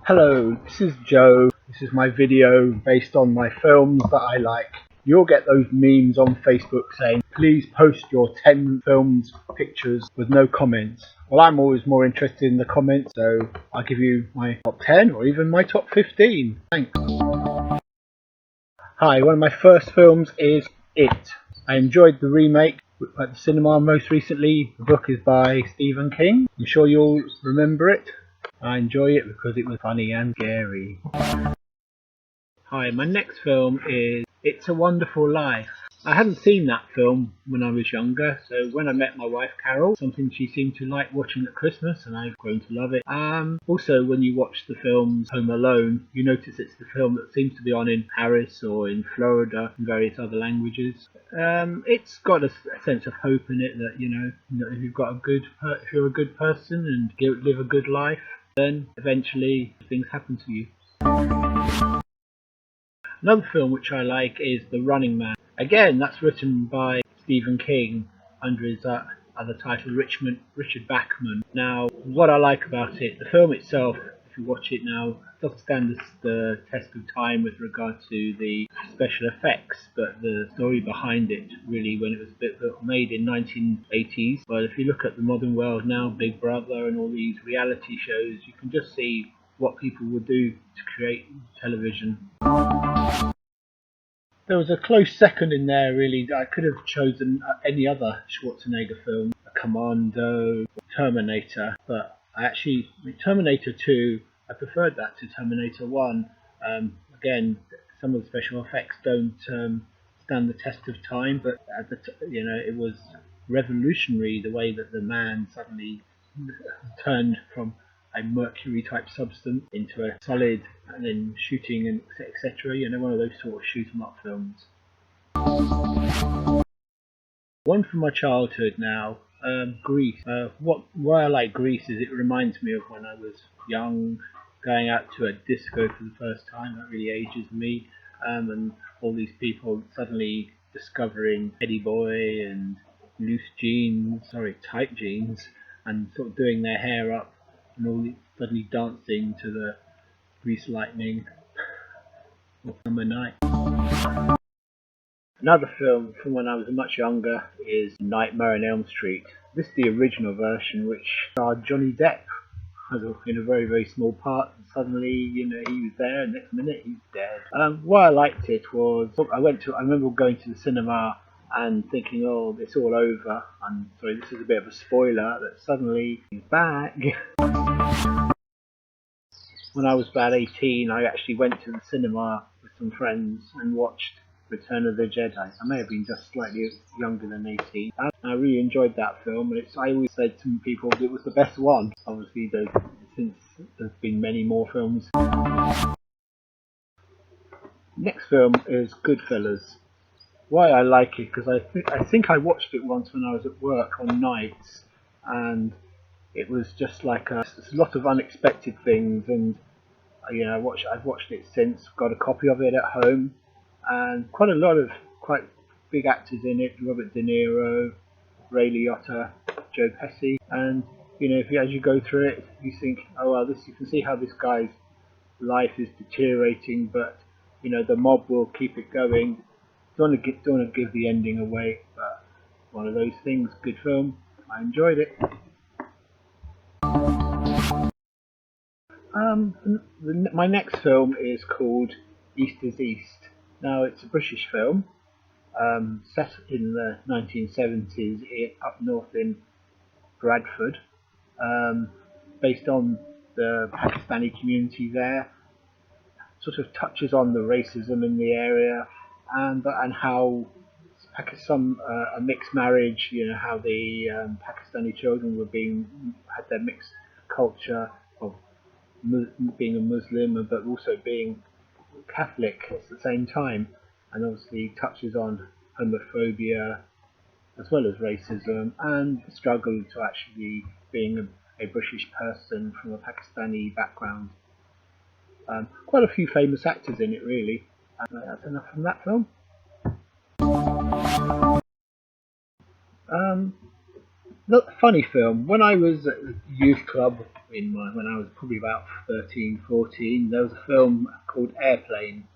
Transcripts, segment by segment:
Hello, this is Joe. This is my video based on my films that I like. You'll get those memes on Facebook saying, please post your 10 films pictures with no comments. Well, I'm always more interested in the comments, so I'll give you my top 10 or even my top 15. Thanks. Hi, one of my first films is It. I enjoyed the remake at the cinema most recently. The book is by Stephen King. I'm sure you'll remember it. I enjoy it because it was funny and scary. Hi, my next film is It's a Wonderful Life. I hadn't seen that film when I was younger, so when I met my wife Carol, something she seemed to like watching at Christmas, and I've grown to love it. Also, when you watch the films Home Alone, you notice it's the film that seems to be on in Paris or in Florida and various other languages. It's got a sense of hope in it that if you're a good person and live a good life, then eventually things happen to you. Another film which I like is The Running Man. Again, that's written by Stephen King under his other title, Richard Bachman. Now, what I like about it, the film itself, if you watch it now, doesn't stand the test of time with regard to the special effects, but the story behind it, really, when it was made in 1980s. But if you look at the modern world now, Big Brother and all these reality shows, you can just see what people would do to create television. There was a close second in there, really. I could have chosen any other Schwarzenegger film, Commando, Terminator, but Terminator 2, I preferred that to Terminator 1. Again, some of the special effects don't stand the test of time, but it was revolutionary the way that the man suddenly turned from a mercury type substance into a solid, and then shooting and etc. One of those sort of shoot 'em up films. One from my childhood now, Grease. Why I like Grease is it reminds me of when I was young, going out to a disco for the first time. That really ages me, and all these people suddenly discovering Eddie Boy and tight jeans, and sort of doing their hair up and all suddenly dancing to the Grease Lightning or Summer Night. Another film from when I was much younger is Nightmare on Elm Street. This is the original version, which starred Johnny Depp in a very, very small part, and suddenly, he was there, and next minute he's dead. Why I liked it was, I remember going to the cinema and thinking, oh, it's all over. I'm sorry, this is a bit of a spoiler, that suddenly he's back. When I was about 18, I actually went to the cinema with some friends and watched Return of the Jedi. I may have been just slightly younger than 18. And I really enjoyed that film, and I always said to people it was the best one. Obviously, since there's been many more films. Next film is Goodfellas. Why I like it, because I think I watched it once when I was at work on nights, and it was just like a lot of unexpected things, and I've watched it since, got a copy of it at home, and quite a lot of quite big actors in it: Robert De Niro, Ray Liotta, Joe Pesci, and as you go through it, you think, oh well, you can see how this guy's life is deteriorating, but the mob will keep it going. Don't want to give the ending away, but one of those things. Good film. I enjoyed it. My next film is called East is East. Now, it's a British film set in the 1970s up north in Bradford, based on the Pakistani community there. Sort of touches on the racism in the area, and how a mixed marriage. How the Pakistani children had their mixed culture of being a Muslim, but also being Catholic at the same time, and obviously touches on homophobia as well as racism and the struggle to actually being a British person from a Pakistani background. Quite a few famous actors in it, really. That's enough from that film. not a funny film. When I was at the youth club when I was probably about 13, 14, there was a film called Airplane.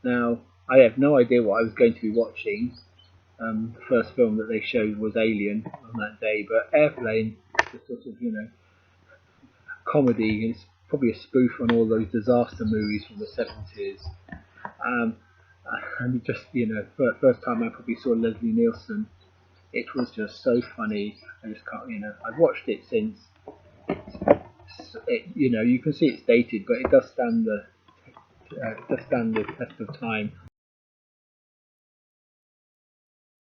Now, I have no idea what I was going to be watching. The first film that they showed was Alien on that day, but Airplane, the sort of comedy, is probably a spoof on all those disaster movies from the 70s. Um, and just for the first time I probably saw Leslie Nielsen. It was just so funny. I just can't, I've watched it since. You can see it's dated, but it does stand the test of time.